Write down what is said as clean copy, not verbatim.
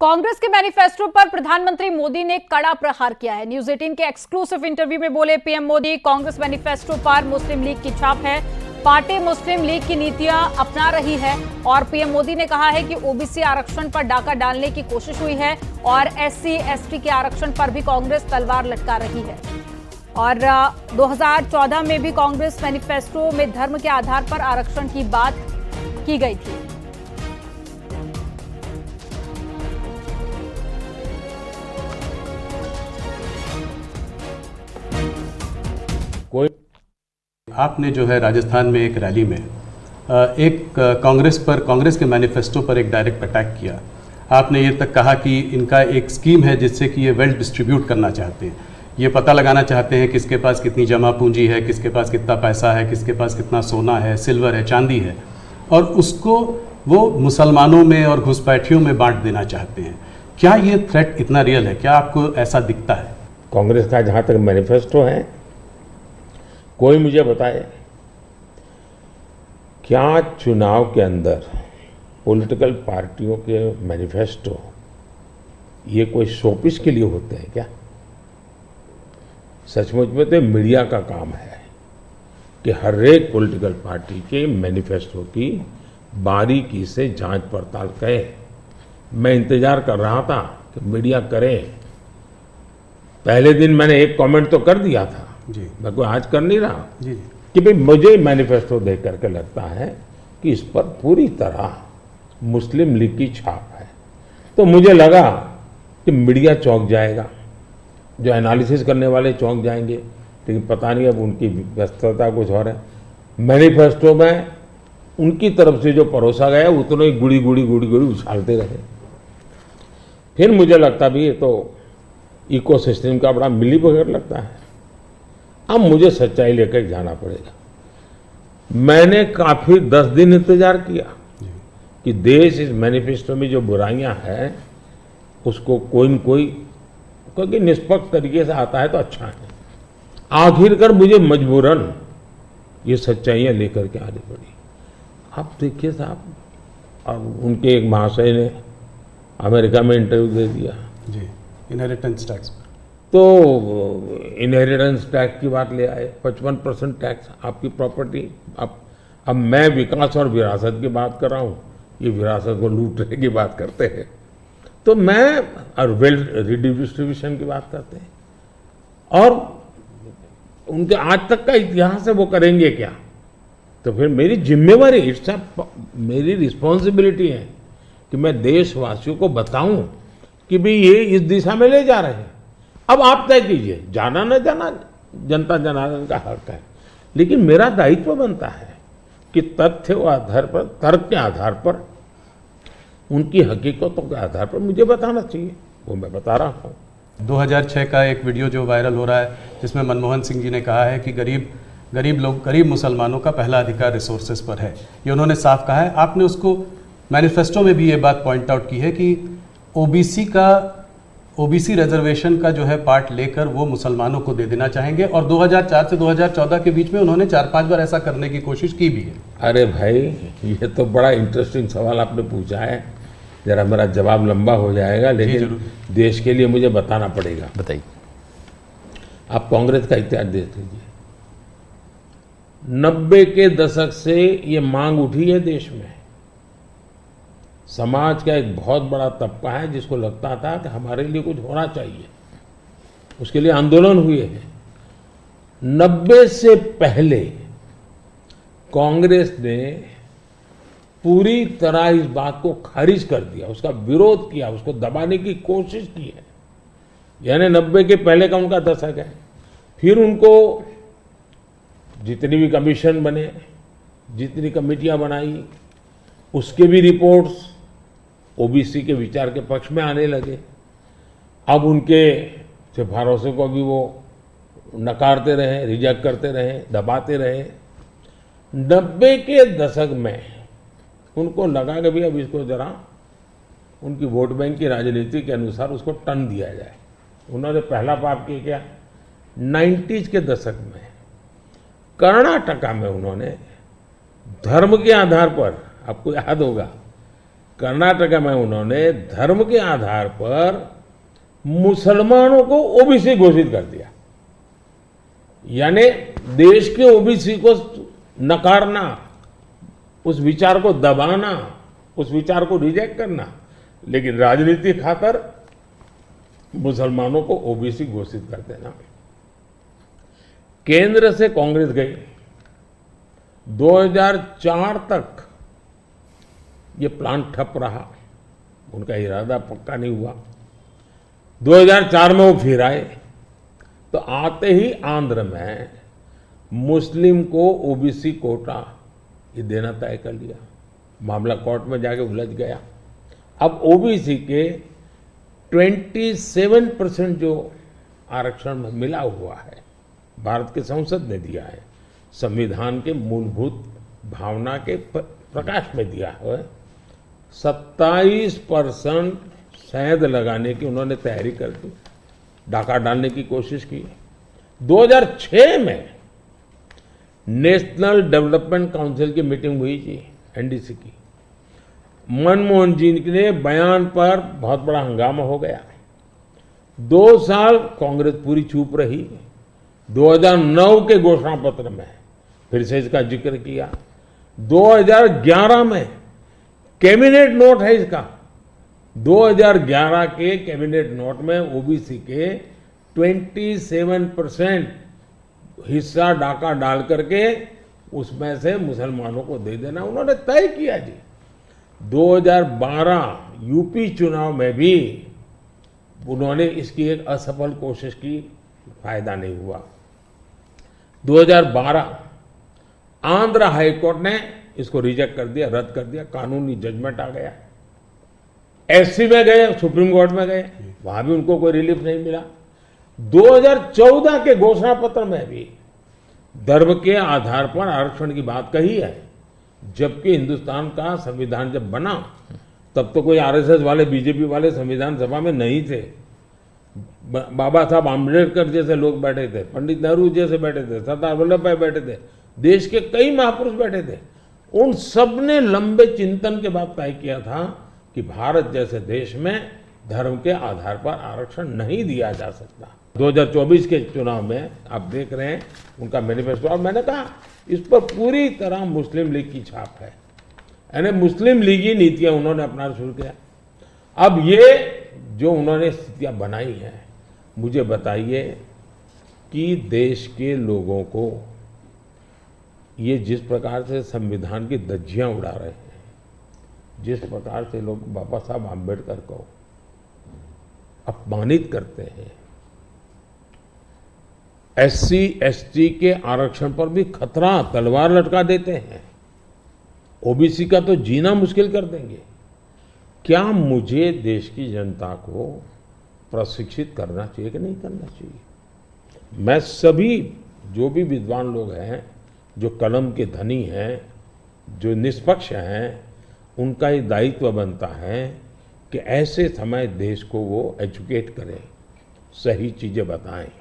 कांग्रेस के मैनिफेस्टो पर प्रधानमंत्री मोदी ने कड़ा प्रहार किया है। न्यूज 18 के एक्सक्लूसिव इंटरव्यू में बोले पीएम मोदी, कांग्रेस मैनिफेस्टो पर मुस्लिम लीग की छाप है। पार्टी मुस्लिम लीग की नीतियां अपना रही है और पीएम मोदी ने कहा है कि ओबीसी आरक्षण पर डाका डालने की कोशिश हुई है और एससी एसटी के आरक्षण पर भी कांग्रेस तलवार लटका रही है। और 2014 में भी कांग्रेस मैनिफेस्टो में धर्म के आधार पर आरक्षण की बात की गई थी। कोई आपने जो है राजस्थान में एक रैली में एक कांग्रेस के मैनिफेस्टो पर एक डायरेक्ट अटैक किया। आपने ये तक कहा कि इनका एक स्कीम है जिससे कि ये वेल्थ डिस्ट्रीब्यूट करना चाहते हैं, ये पता लगाना चाहते हैं किसके पास कितनी जमा पूंजी है, किसके पास कितना पैसा है, किसके पास कितना सोना है, सिल्वर है, चांदी है, और उसको वो मुसलमानों में और घुसपैठियों में बांट देना चाहते हैं। क्या ये थ्रेट इतना रियल है? क्या आपको ऐसा दिखता है? कांग्रेस का जहाँ तक मैनिफेस्टो है, कोई मुझे बताए क्या चुनाव के अंदर पॉलिटिकल पार्टियों के मैनिफेस्टो ये कोई शोपीस के लिए होते हैं क्या? सचमुच में तो मीडिया का काम है कि हर एक पॉलिटिकल पार्टी के मैनिफेस्टो की बारीकी से जांच पड़ताल करे। मैं इंतजार कर रहा था कि मीडिया करे। पहले दिन मैंने एक कमेंट तो कर दिया था जी, मैं कोई आज कर नहीं रहा जी, कि भाई मुझे मैनिफेस्टो देख करके लगता है कि इस पर पूरी तरह मुस्लिम लीग की छाप है। तो मुझे लगा कि मीडिया चौंक जाएगा, जो एनालिसिस करने वाले चौंक जाएंगे, लेकिन पता नहीं अब उनकी व्यस्तता कुछ और है। मैनिफेस्टो में उनकी तरफ से जो परोसा गया उतने ही गुड़ी गुड़ी उछालते रहे। फिर मुझे लगता भी ये तो इकोसिस्टम का बड़ा मिलीभगत लगता है। अब मुझे सच्चाई लेकर जाना पड़ेगा। मैंने काफी 10 दिन इंतजार किया कि देश इस मैनिफेस्टो में जो बुराइयां हैं उसको कोई न कोई, क्योंकि निष्पक्ष तरीके से आता है तो अच्छा है। आखिरकार मुझे मजबूरन ये सच्चाइयां लेकर के आनी पड़ी। आप देखिए साहब, अब उनके एक महाशय ने अमेरिका में इंटरव्यू दे दिया जी, इनहेरिटेंस टैक्स पर। तो इनहेरिटेंस टैक्स की बात ले आए, 55% टैक्स आपकी प्रॉपर्टी। अब मैं विकास और विरासत की बात कर रहा हूँ, ये विरासत को लूटने की बात करते हैं। तो मैं और वेल्थ रिडिस्ट्रीब्यूशन की बात करते हैं, और उनके आज तक का इतिहास है वो करेंगे क्या? तो फिर मेरी जिम्मेवारी, मेरी रिस्पॉन्सिबिलिटी है कि मैं देशवासियों को बताऊं कि भाई ये इस दिशा में ले जा रहे हैं। अब आप तय कीजिए, जाना न जाना जनता जनार्दन का हक है, लेकिन मेरा दायित्व बनता है कि तथ्य के आधार पर, तर्क के आधार पर, उनकी हकीकतों के आधार पर मुझे बताना चाहिए, वो मैं बता रहा हूँ। 2006 का एक वीडियो जो वायरल हो रहा है जिसमें मनमोहन सिंह जी ने कहा है कि गरीब मुसलमानों का पहला अधिकार रिसोर्सेज पर है, ये उन्होंने साफ कहा है। आपने उसको मैनिफेस्टो में भी ये बात पॉइंट आउट की है कि ओबीसी रिजर्वेशन का जो है पार्ट लेकर वो मुसलमानों को दे देना चाहेंगे, और 2004 से 2014 के बीच में उन्होंने 4-5 बार ऐसा करने की कोशिश की भी है। अरे भाई, ये तो बड़ा इंटरेस्टिंग सवाल आपने पूछा है। जरा मेरा जवाब लंबा हो जाएगा, लेकिन देश के लिए मुझे बताना पड़ेगा। बताइए। आप कांग्रेस का इतिहास देख लीजिए। 90 के दशक से ये मांग उठी है देश में। समाज का एक बहुत बड़ा तबका है जिसको लगता था कि हमारे लिए कुछ होना चाहिए, उसके लिए आंदोलन हुए हैं। 90 से पहले कांग्रेस ने पूरी तरह इस बात को खारिज कर दिया, उसका विरोध किया, उसको दबाने की कोशिश की है। यानी 90 के पहले का उनका दशक है। फिर उनको जितनी भी कमीशन बने, जितनी कमेटियां बनाई, उसके भी रिपोर्ट्स ओबीसी के विचार के पक्ष में आने लगे। अब उनके सिफारिशों को भी वो नकारते रहे, रिजेक्ट करते रहे, दबाते रहे। 90 के दशक में उनको लगा कि भी अब इसको जरा उनकी वोट बैंक की राजनीति के अनुसार उसको टर्न दिया जाए। उन्होंने पहला पाप किया क्या? 90s के दशक में कर्नाटका में उन्होंने धर्म के आधार पर, आपको याद होगा, कर्नाटक में उन्होंने धर्म के आधार पर मुसलमानों को ओबीसी घोषित कर दिया। यानी देश के ओबीसी को नकारना, उस विचार को दबाना, उस विचार को रिजेक्ट करना, लेकिन राजनीति खातर मुसलमानों को ओबीसी घोषित कर देना। केंद्र से कांग्रेस गई, 2004 तक ये प्लान ठप रहा, उनका इरादा पक्का नहीं हुआ। 2004 में वो फिर आए, तो आते ही आंध्र में मुस्लिम को ओबीसी कोटा ये देना तय कर लिया। मामला कोर्ट में जाके उलझ गया। अब ओबीसी के 27% जो आरक्षण में मिला हुआ है, भारत के संसद ने दिया है, संविधान के मूलभूत भावना के प्रकाश में दिया है। 27% शहद लगाने की उन्होंने तैयारी कर दी, डाका डालने की कोशिश की। 2006 में नेशनल डेवलपमेंट काउंसिल की मीटिंग हुई थी, एनडीसी की। मनमोहन जी के बयान पर बहुत बड़ा हंगामा हो गया। 2 साल कांग्रेस पूरी चुप रही। 2009 के घोषणा पत्र में फिर से इसका जिक्र किया। 2011 में कैबिनेट नोट है इसका। 2011 के कैबिनेट नोट में ओबीसी के 27% हिस्सा डाका डाल करके उसमें से मुसलमानों को दे देना उन्होंने तय किया जी। 2012 यूपी चुनाव में भी उन्होंने इसकी एक असफल कोशिश की, फायदा नहीं हुआ। 2012 आंध्र हाईकोर्ट ने इसको रिजेक्ट कर दिया, रद्द कर दिया, कानूनी जजमेंट आ गया। एससी में गए, सुप्रीम कोर्ट में गए, वहां भी उनको कोई रिलीफ नहीं मिला। 2014 के घोषणा पत्र में भी धर्म के आधार पर आरक्षण की बात कही है, जबकि हिंदुस्तान का संविधान जब बना तब तो कोई आरएसएस वाले, बीजेपी वाले संविधान सभा में नहीं थे। बाबा साहब आम्बेडकर जैसे लोग बैठे थे, पंडित नेहरू जैसे बैठे थे, सरदार वल्लभ भाई बैठे थे, देश के कई महापुरुष बैठे थे। उन सब ने लंबे चिंतन के बाद तय किया था कि भारत जैसे देश में धर्म के आधार पर आरक्षण नहीं दिया जा सकता। 2024 के चुनाव में आप देख रहे हैं उनका मैनिफेस्टो, और मैंने कहा इस पर पूरी तरह मुस्लिम लीग की छाप है, यानी मुस्लिम लीगी नीतियां उन्होंने अपनाना शुरू किया। अब ये जो उन्होंने स्थितियां बनाई हैं, मुझे बताइए कि देश के लोगों को ये जिस प्रकार से संविधान की धज्जियां उड़ा रहे हैं, जिस प्रकार से लोग बाबा साहब आम्बेडकर को अपमानित करते हैं, एससी एसटी के आरक्षण पर भी खतरा, तलवार लटका देते हैं, ओबीसी का तो जीना मुश्किल कर देंगे। क्या मुझे देश की जनता को प्रशिक्षित करना चाहिए कि नहीं करना चाहिए? मैं सभी जो भी विद्वान लोग हैं, जो कलम के धनी हैं, जो निष्पक्ष हैं, उनका ये दायित्व बनता है कि ऐसे समय देश को वो एजुकेट करें, सही चीजें बताएं।